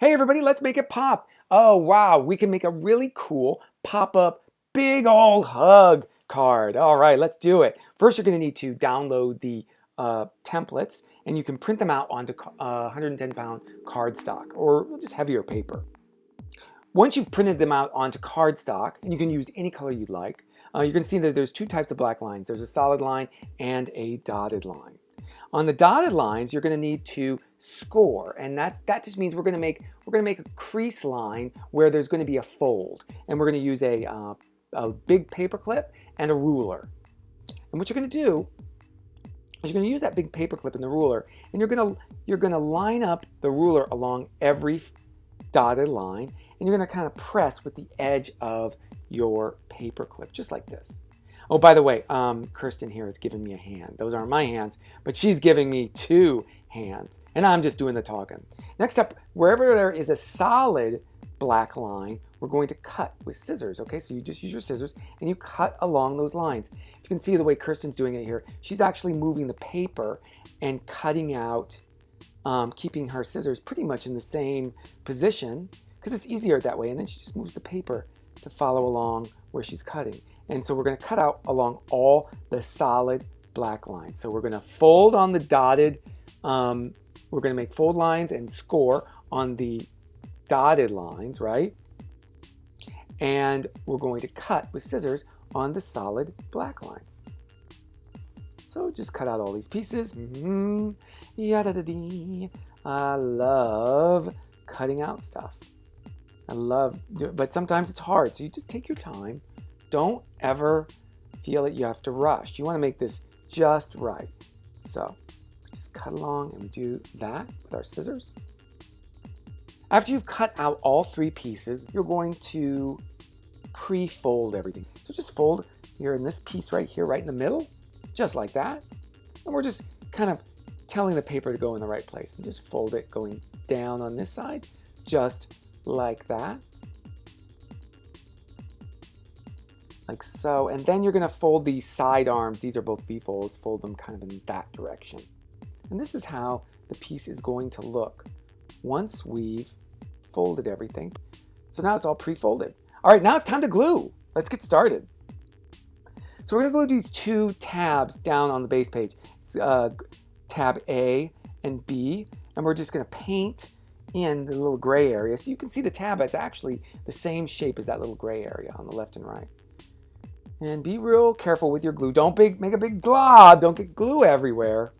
Hey everybody, let's make it pop. Oh wow, we can make a really cool pop-up big old hug card. All right, let's do it. First, you're going to need to download the templates, and you can print them out onto 110-pound cardstock or just heavier paper. Once you've printed them out onto cardstock, and you can use any color you'd like, you're going to see that there's two types of black lines. There's a solid line and a dotted line. On the dotted lines, you're going to need to score, and that just means we're going to make a crease line where there's going to be a fold, and we're going to use a big paper clip and a ruler. And what you're going to do is you're going to use that big paper clip and the ruler, and you're going to line up the ruler along every dotted line, and you're going to kind of press with the edge of your paper clip, just like this. Oh, by the way, Kirsten here is giving me a hand. Those aren't my hands, but she's giving me two hands, and I'm just doing the talking. Next up, wherever there is a solid black line, we're going to cut with scissors, okay? So you just use your scissors, and you cut along those lines. If you can see the way Kirsten's doing it here, she's actually moving the paper and cutting out, keeping her scissors pretty much in the same position, because it's easier that way, and then she just moves the paper to follow along where she's cutting. And so we're going to cut out along all the solid black lines. So we're going to fold on the dotted, we're going to make fold lines and score on the dotted lines, right? And we're going to cut with scissors on the solid black lines. So just cut out all these pieces. I love cutting out stuff. But sometimes it's hard, so you just take your time. Don't ever feel that you have to rush. You want to make this just right. So just cut along, and we do that with our scissors. After you've cut out all three pieces, you're going to pre-fold everything. So just fold here in this piece right here, right in the middle, just like that. And we're just kind of telling the paper to go in the right place. And just fold it going down on this side, just like that. Like so. And then you're going to fold these side arms. These are both V-folds. Fold them kind of in that direction. And this is how the piece is going to look once we've folded everything. So now it's all pre-folded. All right, now it's time to glue. Let's get started. So we're going to glue these two tabs down on the base page. It's, tab A and B. And we're just going to paint in the little gray area. So you can see the tab is actually the same shape as that little gray area on the left and right. And be real careful with your glue. Don't make a big glob. Don't get glue everywhere.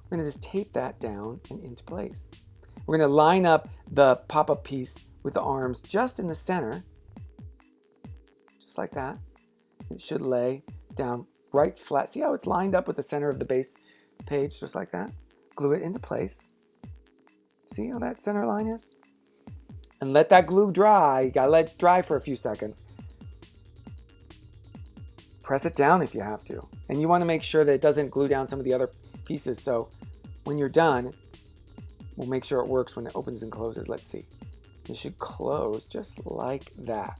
We're going to just tape that down and into place. We're going to line up the pop-up piece with the arms just in the center. Just like that. It should lay down right flat. See how it's lined up with the center of the base page? Just like that. Glue it into place. See how that center line is? And let that glue dry. You gotta let it dry for a few seconds. Press it down if you have to. And you want to make sure that it doesn't glue down some of the other pieces. So when you're done, we'll make sure it works when it opens and closes. Let's see. It should close just like that.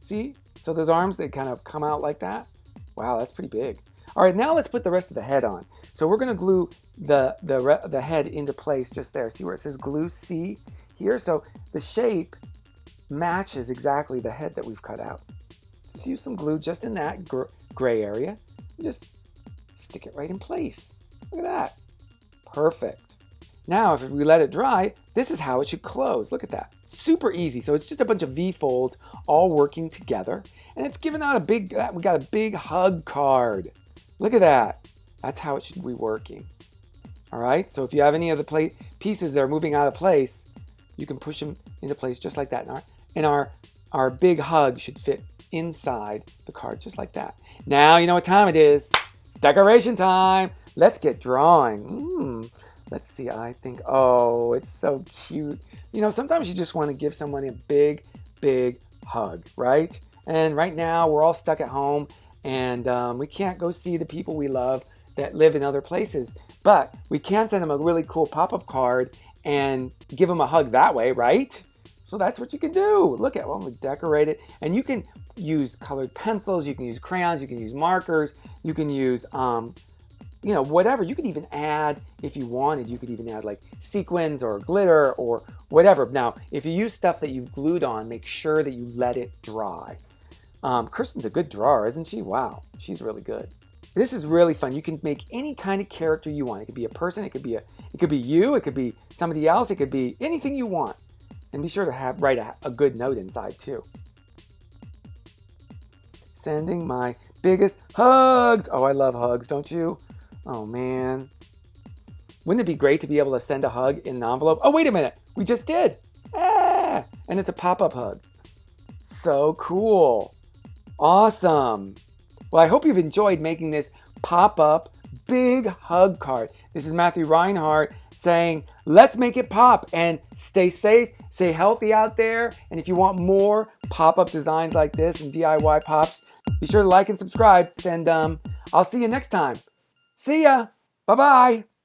See? So those arms, they kind of come out like that. Wow, that's pretty big. All right, now let's put the rest of the head on. So we're going to glue the head into place just there. See where it says glue C here? So the shape matches exactly the head that we've cut out. Just use some glue just in that gray area. And just stick it right in place. Look at that. Perfect. Now, if we let it dry, this is how it should close. Look at that. Super easy. So it's just a bunch of V-folds all working together. And it's giving out we got a big hug card. Look at that. That's how it should be working. All right. So if you have any of the pieces that are moving out of place, you can push them into place just like that. And our big hug should fit inside the card just like that. Now you know what time it is. It's decoration time. Let's get drawing. Let's see. I think, oh, it's so cute. You know, sometimes you just want to give someone a big, big hug, right? And right now we're all stuck at home, and we can't go see the people we love that live in other places. But we can send them a really cool pop-up card and give them a hug that way, right? So that's what you can do. Look at we decorate it. And you can use colored pencils, you can use crayons, you can use markers, you can use you know, whatever. You could even add, if you wanted, you could even add like sequins or glitter or whatever. Now, if you use stuff that you've glued on, make sure that you let it dry. Kirsten's a good drawer, isn't she? Wow, she's really good. This is really fun. You can make any kind of character you want. It could be a person, it could be you, it could be somebody else, it could be anything you want. And be sure to write a good note inside too. Sending my biggest hugs. Oh, I love hugs, don't you? Oh man. Wouldn't it be great to be able to send a hug in an envelope? Oh, wait a minute. We just did. Ah, and it's a pop-up hug. So cool. Awesome. Well, I hope you've enjoyed making this pop-up big hug card. This is Matthew Reinhart saying, let's make it pop, and stay safe, stay healthy out there. And if you want more pop-up designs like this and DIY pops, be sure to like and subscribe. And I'll see you next time. See ya. Bye-bye.